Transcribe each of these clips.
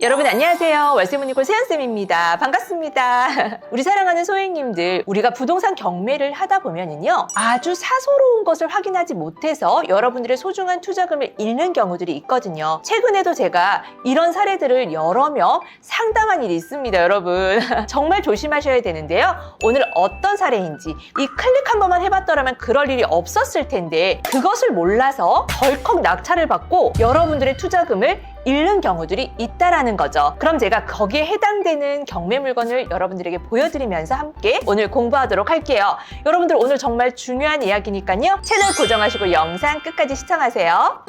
여러분 안녕하세요. 월세문이골 세연쌤입니다. 반갑습니다. 우리 사랑하는 소행님들, 우리가 부동산 경매를 하다 보면은요, 아주 사소로운 것을 확인하지 못해서 여러분들의 소중한 투자금을 잃는 경우들이 있거든요. 최근에도 제가 이런 사례들을 여러 명 상담한 일이 있습니다, 여러분. 정말 조심하셔야 되는데요. 오늘 어떤 사례인지 이 클릭 한 번만 해봤더라면 그럴 일이 없었을 텐데 그것을 몰라서 덜컥 낙찰을 받고 여러분들의 투자금을 잃는 경우들이 있다라는 거죠. 그럼 제가 거기에 해당되는 경매 물건을 여러분들에게 보여드리면서 함께 오늘 공부하도록 할게요. 여러분들 오늘 정말 중요한 이야기니까요. 채널 고정하시고 영상 끝까지 시청하세요.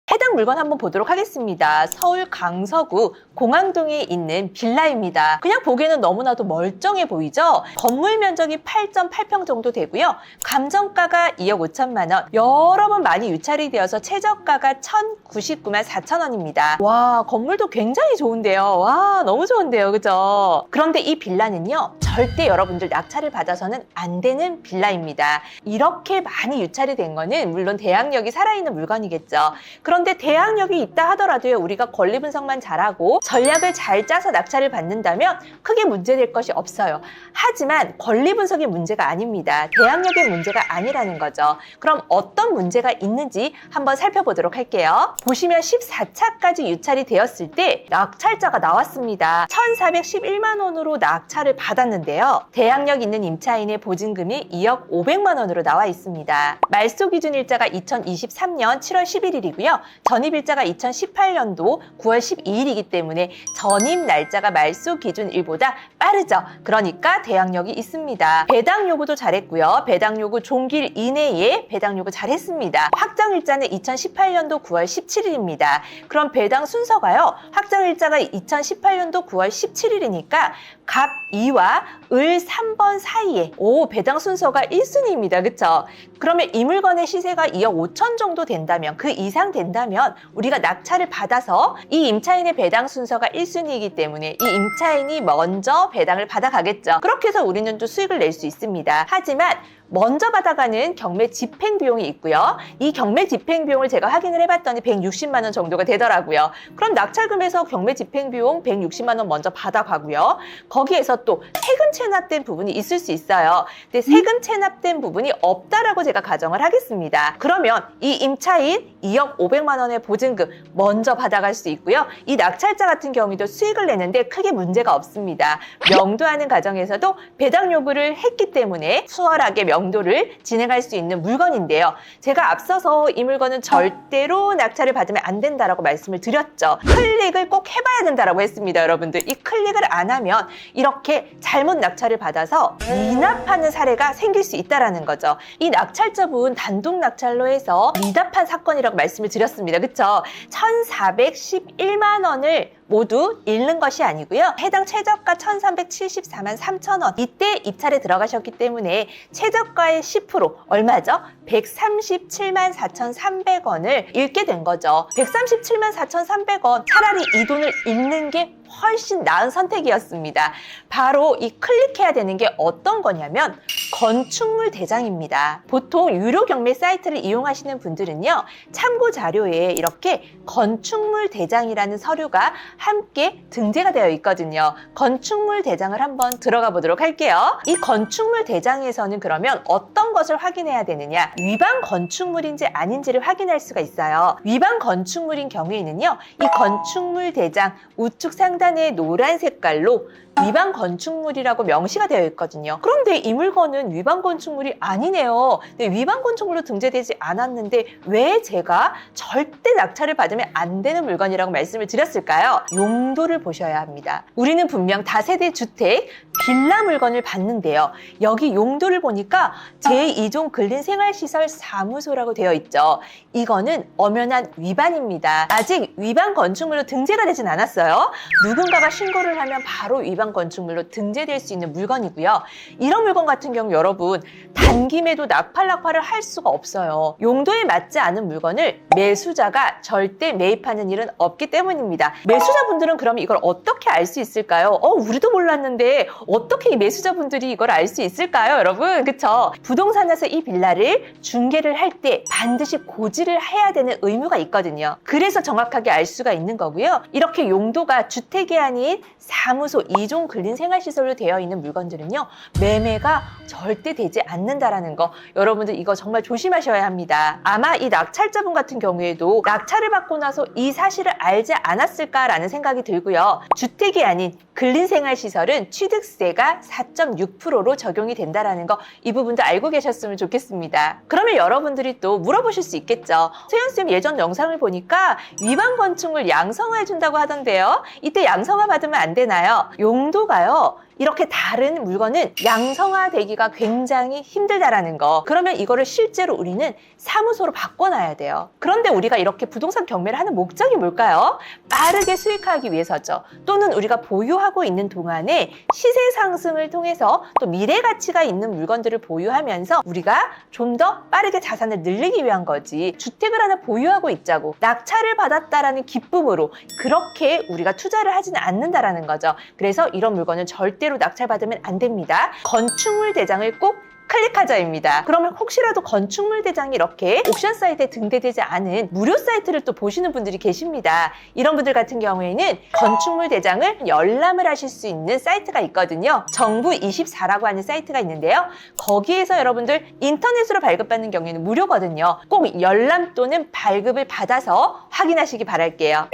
해당 물건 한번 보도록 하겠습니다. 서울 강서구 공항동에 있는 빌라입니다. 그냥 보기에는 너무나도 멀쩡해 보이죠? 건물 면적이 8.8평 정도 되고요. 감정가가 2억 5천만 원, 여러 번 많이 유찰이 되어서 최저가가 1,099만 4천 원입니다. 와, 건물도 굉장히 좋은데요. 와, 너무 좋은데요. 그죠? 그런데 이 빌라는요, 절대 여러분들 낙찰을 받아서는 안 되는 빌라입니다. 이렇게 많이 유찰이 된 거는 물론 대항력이 살아있는 물건이겠죠. 그런데 대항력이 있다 하더라도요, 우리가 권리 분석만 잘하고 전략을 잘 짜서 낙찰을 받는다면 크게 문제될 것이 없어요. 하지만 권리 분석이 문제가 아닙니다. 대항력의 문제가 아니라는 거죠. 그럼 어떤 문제가 있는지 한번 살펴보도록 할게요. 보시면 14차까지 유찰이 되었을 때 낙찰자가 나왔습니다. 1,411만 원으로 낙찰을 받았는데요. 대항력 있는 임차인의 보증금이 2억 500만 원으로 나와 있습니다. 말소 기준 일자가 2023년 7월 11일이고요. 전입일자가 2018년도 9월 12일이기 때문에 전입 날짜가 말소 기준일보다 빠르죠. 그러니까 대항력이 있습니다. 배당 요구도 잘했고요. 배당 요구 종길 이내에 배당 요구 잘했습니다. 확정일자는 2018년도 9월 17일입니다. 그럼 배당 순서가요. 확정일자가 2018년도 9월 17일이니까 갑 2와 을 3번 사이에 배당 순서가 1순위입니다. 그쵸? 그러면 이 물건의 시세가 2억 5천 정도 된다면, 그 이상 된다면 우리가 낙찰을 받아서 이 임차인의 배당 순서가 1순위이기 때문에 이 임차인이 먼저 배당을 받아가겠죠. 그렇게 해서 우리는 또 수익을 낼 수 있습니다. 하지만 먼저 받아가는 경매 집행 비용이 있고요. 이 경매 집행 비용을 제가 확인을 해봤더니 160만 원 정도가 되더라고요. 그럼 낙찰금에서 경매 집행 비용 160만 원 먼저 받아가고요. 거기에서 또 세금 체납된 부분이 있을 수 있어요. 근데 세금 체납된 부분이 없다라고 제가 가정을 하겠습니다. 그러면 이 임차인 2억 500만 원의 보증금 먼저 받아갈 수 있고요. 이 낙찰자 같은 경우에도 수익을 내는데 크게 문제가 없습니다. 명도하는 과정에서도 배당 요구를 했기 때문에 수월하게 명도를 진행할 수 있는 물건인데요. 제가 앞서서 이 물건은 절대로 낙찰을 받으면 안 된다라고 말씀을 드렸죠. 클릭을 꼭 해봐야 된다라고 했습니다, 여러분들. 이 클릭을 안 하면 이렇게 잘못 낙찰을 받아서 미납하는 사례가 생길 수 있다라는 거죠. 이 낙찰자분 단독 낙찰로 해서 미납한 사건이라고 말씀을 드렸습니다. 그쵸? 1,411만 원을 모두 잃는 것이 아니고요. 해당 최저가 1,374만 3천 원. 이때 입찰에 들어가셨기 때문에 최저가의 10% 얼마죠? 137만 4,300원을 잃게 된 거죠. 137만 4,300원. 차라리 이 돈을 잃는 게 훨씬 나은 선택이었습니다. 바로 이 클릭해야 되는 게 어떤 거냐면 건축물 대장입니다. 보통 유료 경매 사이트를 이용하시는 분들은요, 참고 자료에 이렇게 건축물 대장이라는 서류가 함께 등재가 되어 있거든요. 건축물 대장을 한번 들어가 보도록 할게요. 이 건축물 대장에서는 그러면 어떤 것을 확인해야 되느냐? 위반 건축물인지 아닌지를 확인할 수가 있어요. 위반 건축물인 경우에는요, 이 건축물 대장 우측 상단에 노란 색깔로 위반 건축물이라고 명시가 되어 있거든요. 그런데 이 물건은 위반 건축물이 아니네요. 근데 위반 건축물로 등재되지 않았는데 왜 제가 절대 낙찰을 받으면 안 되는 물건이라고 말씀을 드렸을까요? 용도를 보셔야 합니다. 우리는 분명 다세대 주택, 빌라 물건을 봤는데요. 여기 용도를 보니까 제2종 근린생활시설 사무소라고 되어 있죠. 이거는 엄연한 위반입니다. 아직 위반 건축물로 등재가 되진 않았어요. 누군가가 신고를 하면 바로 위반 위반 건축물로 등재될 수 있는 물건이고요. 이런 물건 같은 경우 여러분 단김에도 낙팔을 할 수가 없어요. 용도에 맞지 않은 물건을 매수자가 절대 매입하는 일은 없기 때문입니다. 매수자분들은 그럼 이걸 어떻게 알 수 있을까요? 우리도 몰랐는데 어떻게 이 매수자분들이 이걸 알 수 있을까요, 여러분? 그쵸? 부동산에서 이 빌라를 중개를 할 때 반드시 고지를 해야 되는 의무가 있거든요. 그래서 정확하게 알 수가 있는 거고요. 이렇게 용도가 주택이 아닌 사무소, 이종 근린생활시설로 되어 있는 물건들은요, 매매가 절대 되지 않는다라는 거, 여러분들 이거 정말 조심하셔야 합니다. 아마 이 낙찰자분 같은 경우에도 낙찰을 받고 나서 이 사실을 알지 않았을까라는 생각이 들고요. 주택이 아닌 근린생활시설은 취득세가 4.6%로 적용이 된다라는 거, 이 부분도 알고 계셨으면 좋겠습니다. 그러면 여러분들이 또 물어보실 수 있겠죠. 소연쌤 예전 영상을 보니까 위반 건축물 양성화해준다고 하던데요. 이때 양성화 받으면 안 되나요? 용도가요, 이렇게 다른 물건은 양성화되기가 굉장히 힘들다라는 거. 그러면 이거를 실제로 우리는 사무소로 바꿔놔야 돼요. 그런데 우리가 이렇게 부동산 경매를 하는 목적이 뭘까요? 빠르게 수익하기 위해서죠. 또는 우리가 보유하고 있는 동안에 시세 상승을 통해서 또 미래 가치가 있는 물건들을 보유하면서 우리가 좀 더 빠르게 자산을 늘리기 위한 거지. 주택을 하나 보유하고 있자고 낙찰을 받았다라는 기쁨으로 그렇게 우리가 투자를 하지는 않는다라는 거죠. 그래서 이런 물건은 절대로 낙찰받으면 안 됩니다. 건축물 대장을 꼭 클릭하자입니다. 그러면 혹시라도 건축물 대장이 이렇게 옥션 사이트에 등재되지 않은 무료 사이트를 또 보시는 분들이 계십니다. 이런 분들 같은 경우에는 건축물 대장을 열람을 하실 수 있는 사이트가 있거든요. 정부24라고 하는 사이트가 있는데요. 거기에서 여러분들 인터넷으로 발급받는 경우에는 무료거든요. 꼭 열람 또는 발급을 받아서 확인하시기 바랄게요.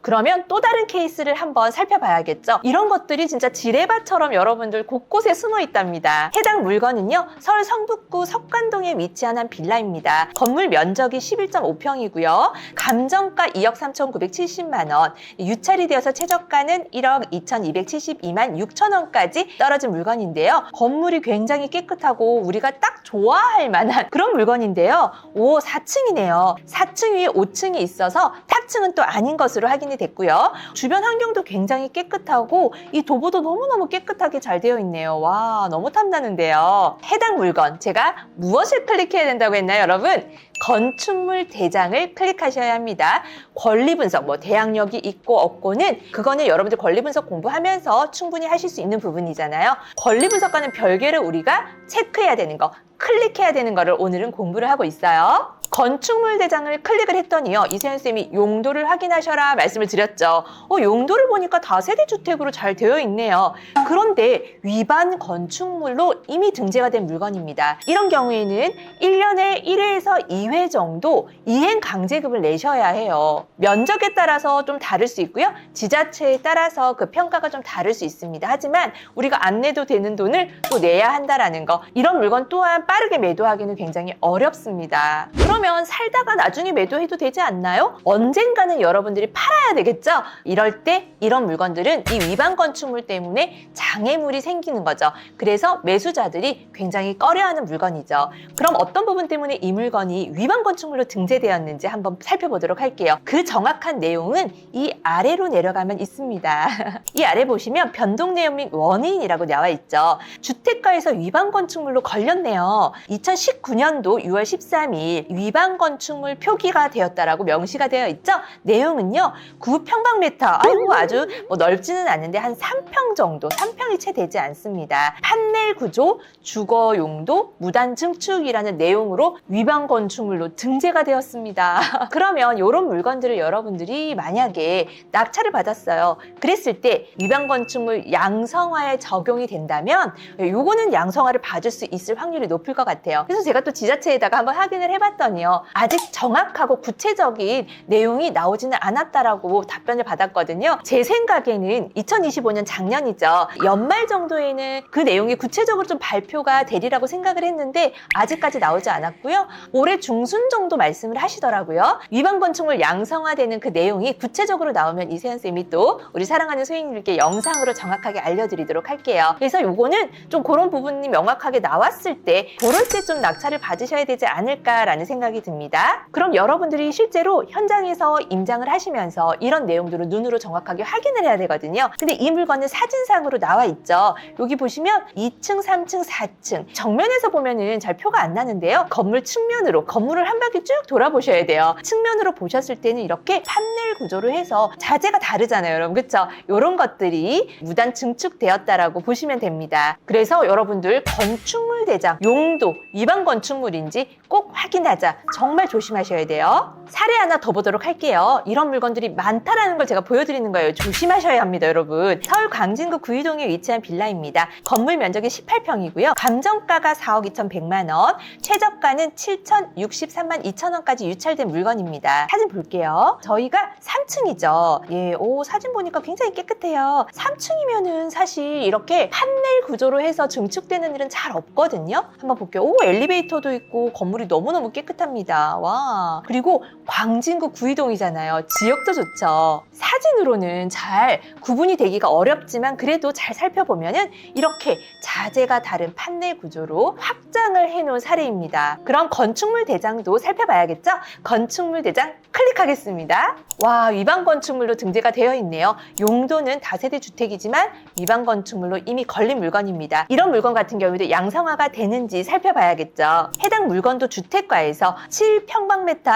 그러면 또 다른 케이스를 한번 살펴봐야겠죠. 이런 것들이 진짜 지뢰밭처럼 여러분들 곳곳에 숨어 있답니다. 해당 물건은요, 서울 성북구 석관동에 위치한 한 빌라입니다. 건물 면적이 11.5평이고요. 감정가 2억 3,970만 원, 유찰이 되어서 최저가는 1억 2,272만 6천 원까지 떨어진 물건인데요. 건물이 굉장히 깨끗하고 우리가 딱 좋아할 만한 그런 물건인데요. 4층이네요. 4층 위에 5층이 있어서 탑층은 또 아닌 것으로 확인이 됐고요. 주변 환경도 굉장히 깨끗하고 이 도보도 너무너무 깨끗하게 잘 되어 있네요. 와, 너무 탐나는데요. 해당 물건 제가 무엇을 클릭해야 된다고 했나요, 여러분? 건축물 대장을 클릭하셔야 합니다. 권리 분석, 대항력이 있고 없고는 그거는 여러분들 권리 분석 공부하면서 충분히 하실 수 있는 부분이잖아요. 권리 분석과는 별개로 우리가 체크해야 되는 거, 클릭해야 되는 거를 오늘은 공부를 하고 있어요. 건축물 대장을 클릭을 했더니요, 이세연쌤이 용도를 확인하셔라 말씀을 드렸죠. 용도를 보니까 다세대 주택으로 잘 되어 있네요. 그런데 위반 건축물로 이미 등재가 된 물건입니다. 이런 경우에는 1년에 1회에서 2회 정도 이행 강제급을 내셔야 해요. 면적에 따라서 좀 다를 수 있고요. 지자체에 따라서 그 평가가 좀 다를 수 있습니다. 하지만 우리가 안 내도 되는 돈을 또 내야 한다라는 거, 이런 물건 또한 빠르게 매도하기는 굉장히 어렵습니다. 그러면 살다가 나중에 매도해도 되지 않나요? 언젠가는 여러분들이 팔아야 되겠죠? 이럴 때 이런 물건들은 이 위반 건축물 때문에 장애물이 생기는 거죠. 그래서 매수자들이 굉장히 꺼려하는 물건이죠. 그럼 어떤 부분 때문에 이 물건이 위반 건축물로 등재되었는지 한번 살펴보도록 할게요. 그 정확한 내용은 이 아래로 내려가면 있습니다. 이 아래 보시면 변동 내용 및 원인이라고 나와 있죠. 주택가에서 위반 건축물로 걸렸네요. 2019년도 6월 13일 위반 건축물 표기가 되었다라고 명시가 되어 있죠. 내용은요, 9평방미터, 아이고 아주 넓지는 않은데 한 3평 정도, 3평이 채 되지 않습니다. 판넬 구조, 주거 용도, 무단 증축이라는 내용으로 위반 건축물로 등재가 되었습니다. 그러면 이런 물건들을 여러분들이 만약에 낙찰을 받았어요. 그랬을 때 위반 건축물 양성화에 적용이 된다면 요거는 양성화를 받을 수 있을 확률이 높을 것 같아요. 그래서 제가 또 지자체에다가 한번 확인을 해봤더니요, 아직 정확하고 구체적인 내용이 나오지는 않았다라고 답변을 받았거든요. 제 생각에는 2025년 작년이죠. 연말 정도에는 그 내용이 구체적으로 좀 발표가 되리라고 생각을 했는데 아직까지 나오지 않았고요. 올해 중순 정도 말씀을 하시더라고요. 위반 건축물 양성화되는 그 내용이 구체적으로 나오면 이세연쌤이 또 우리 사랑하는 소유님들께 영상으로 정확하게 알려드리도록 할게요. 그래서 요거는 좀 그런 부분이 명확하게 나왔을 때 그럴 때 좀 낙찰을 받으셔야 되지 않을까라는 생각이 생각이 듭니다. 그럼 여러분들이 실제로 현장에서 임장을 하시면서 이런 내용들을 눈으로 정확하게 확인을 해야 되거든요. 근데 이 물건은 사진상으로 나와 있죠. 여기 보시면 2층, 3층, 4층 정면에서 보면은 잘 표가 안 나는데요. 건물 측면으로 건물을 한 바퀴 쭉 돌아보셔야 돼요. 측면으로 보셨을 때는 이렇게 판넬 구조로 해서 자재가 다르잖아요, 여러분. 그쵸? 이런 것들이 무단 증축되었다라고 보시면 됩니다. 그래서 여러분들 건축물 대장 용도 위반 건축물인지 꼭 확인하자. 정말 조심하셔야 돼요. 사례 하나 더 보도록 할게요. 이런 물건들이 많다라는 걸 제가 보여드리는 거예요. 조심하셔야 합니다, 여러분. 서울 광진구 구이동에 위치한 빌라입니다. 건물 면적이 18평이고요. 감정가가 4억 2,100만 원, 최저가는 7,063만 2천 원까지 유찰된 물건입니다. 사진 볼게요. 저희가 3층이죠. 예, 오, 사진 보니까 굉장히 깨끗해요. 3층이면은 사실 이렇게 판넬 구조로 해서 증축되는 일은 잘 없거든요. 한번 볼게요. 오, 엘리베이터도 있고 건물이 너무너무 깨끗합니다. 와. 그리고 광진구 구이동이잖아요. 지역도 좋죠. 사진으로는 잘 구분이 되기가 어렵지만 그래도 잘 살펴보면은 이렇게 자재가 다른 판넬 구조로 확장을 해놓은 사례입니다. 그럼 건축물 대장도 살펴봐야겠죠? 건축물 대장 클릭하겠습니다. 와, 위반 건축물로 등재가 되어 있네요. 용도는 다세대 주택이지만 위반 건축물로 이미 걸린 물건입니다. 이런 물건 같은 경우에도 양성화가 되는지 살펴봐야겠죠. 해당 물건도 주택가에서 7평방미터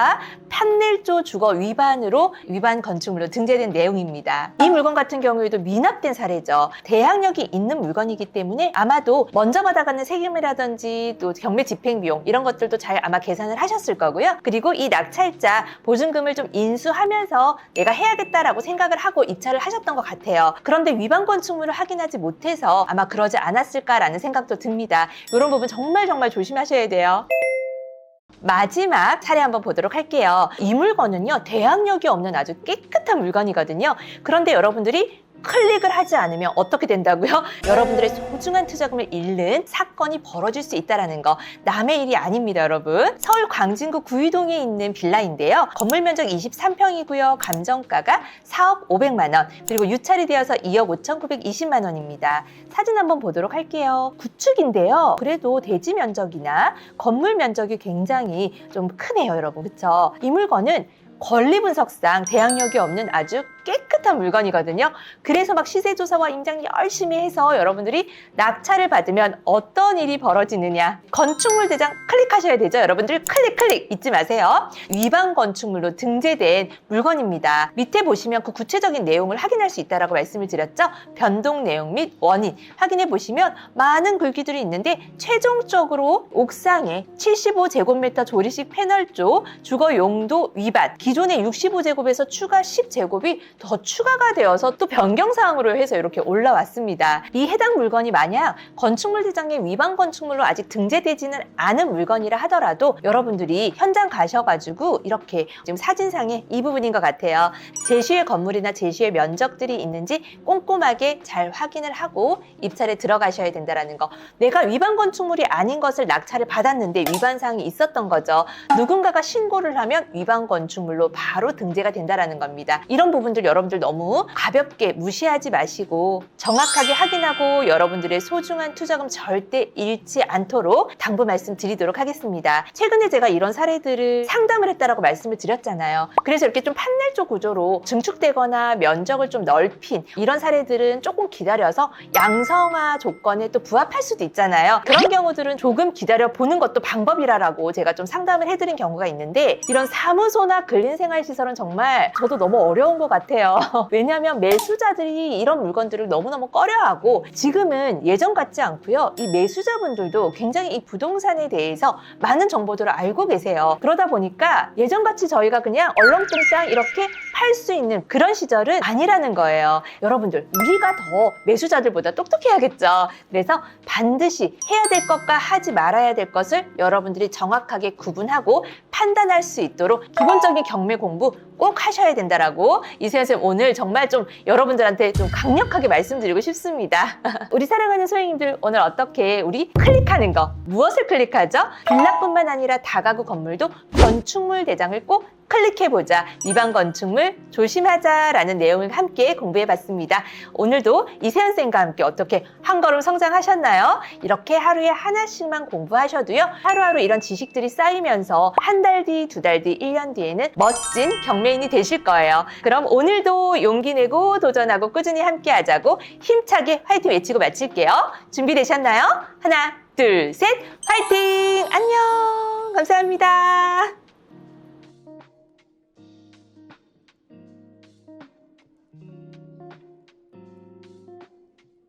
판넬조 주거 위반으로 위반 건축물로 등재된 내용입니다. 이 물건 같은 경우에도 미납된 사례죠. 대항력이 있는 물건이기 때문에 아마도 먼저 받아가는 세금이라든지 또 경매 집행비용 이런 것들도 잘 아마 계산을 하셨을 거고요. 그리고 이 낙찰자 보증금을 좀 인수하면서 내가 해야겠다라고 생각을 하고 입찰을 하셨던 것 같아요. 그런데 위반 건축물을 확인하지 못해서 아마 그러지 않았을까라는 생각도 듭니다. 이런 부분 정말 조심하셔야 돼요. 마지막 사례 한번 보도록 할게요. 이 물건은요, 대항력이 없는 아주 깨끗한 물건이거든요. 그런데 여러분들이 클릭을 하지 않으면 어떻게 된다고요? 여러분들의 소중한 투자금을 잃는 사건이 벌어질 수 있다는 거 남의 일이 아닙니다, 여러분. 서울 광진구 구이동에 있는 빌라인데요. 건물 면적 23평이고요. 감정가가 4억 500만 원, 그리고 유찰이 되어서 2억 5,920만 원입니다. 사진 한번 보도록 할게요. 구축인데요. 그래도 대지 면적이나 건물 면적이 굉장히 좀 크네요, 여러분. 그쵸? 이 물건은 권리 분석상 대항력이 없는 아주 깨끗한 물건이거든요. 그래서 막 시세조사와 임장 열심히 해서 여러분들이 낙찰을 받으면 어떤 일이 벌어지느냐. 건축물 대장 클릭하셔야 되죠. 여러분들 클릭 잊지 마세요. 위반 건축물로 등재된 물건입니다. 밑에 보시면 그 구체적인 내용을 확인할 수 있다고 말씀을 드렸죠. 변동 내용 및 원인 확인해 보시면 많은 글귀들이 있는데 최종적으로 옥상에 75제곱미터 조리식 패널조 주거 용도 위반, 기존의 65제곱에서 추가 10제곱이 더 추가가 되어서 또 변경사항으로 해서 이렇게 올라왔습니다. 이 해당 물건이 만약 건축물 대장의 위반 건축물로 아직 등재되지는 않은 물건이라 하더라도 여러분들이 현장 가셔가지고 이렇게 지금 사진상에 이 부분인 것 같아요. 제시의 건물이나 제시의 면적들이 있는지 꼼꼼하게 잘 확인을 하고 입찰에 들어가셔야 된다는 거. 내가 위반 건축물이 아닌 것을 낙찰을 받았는데 위반사항이 있었던 거죠. 누군가가 신고를 하면 위반 건축물로 바로 등재가 된다는 겁니다. 이런 부분들 여러분들 너무 가볍게 무시하지 마시고 정확하게 확인하고 여러분들의 소중한 투자금 절대 잃지 않도록 당부 말씀드리도록 하겠습니다. 최근에 제가 이런 사례들을 상담을 했다라고 말씀을 드렸잖아요. 그래서 이렇게 좀 판넬조 구조로 증축되거나 면적을 좀 넓힌 이런 사례들은 조금 기다려서 양성화 조건에 또 부합할 수도 있잖아요. 그런 경우들은 조금 기다려 보는 것도 방법이라고 제가 좀 상담을 해드린 경우가 있는데 이런 사무소나 근린생활시설은 정말 저도 너무 어려운 것 같아요. 왜냐하면 매수자들이 이런 물건들을 너무너무 꺼려하고 지금은 예전 같지 않고요. 이 매수자분들도 굉장히 이 부동산에 대해서 많은 정보들을 알고 계세요. 그러다 보니까 예전같이 저희가 그냥 얼렁뚱땅 이렇게 팔 수 있는 그런 시절은 아니라는 거예요. 여러분들 우리가 더 매수자들보다 똑똑해야겠죠. 그래서 반드시 해야 될 것과 하지 말아야 될 것을 여러분들이 정확하게 구분하고 판단할 수 있도록 기본적인 경매 공부 꼭 하셔야 된다라고 이세연 쌤 오늘 정말 좀 여러분들한테 좀 강력하게 말씀드리고 싶습니다. 우리 사랑하는 소행님들 오늘 어떻게 우리 클릭하는 거 무엇을 클릭하죠? 빌라뿐만 아니라 다가구 건물도 건축물 대장을 꼭 클릭해보자, 위반 건축물 조심하자라는 내용을 함께 공부해봤습니다. 오늘도 이세연쌤과 함께 어떻게 한 걸음 성장하셨나요? 이렇게 하루에 하나씩만 공부하셔도요, 하루하루 이런 지식들이 쌓이면서 한 달 뒤, 두 달 뒤, 1년 뒤에는 멋진 경매인이 되실 거예요. 그럼 오늘도 용기 내고 도전하고 꾸준히 함께 하자고 힘차게 화이팅 외치고 마칠게요. 준비되셨나요? 하나, 둘, 셋, 화이팅! 안녕! 감사합니다.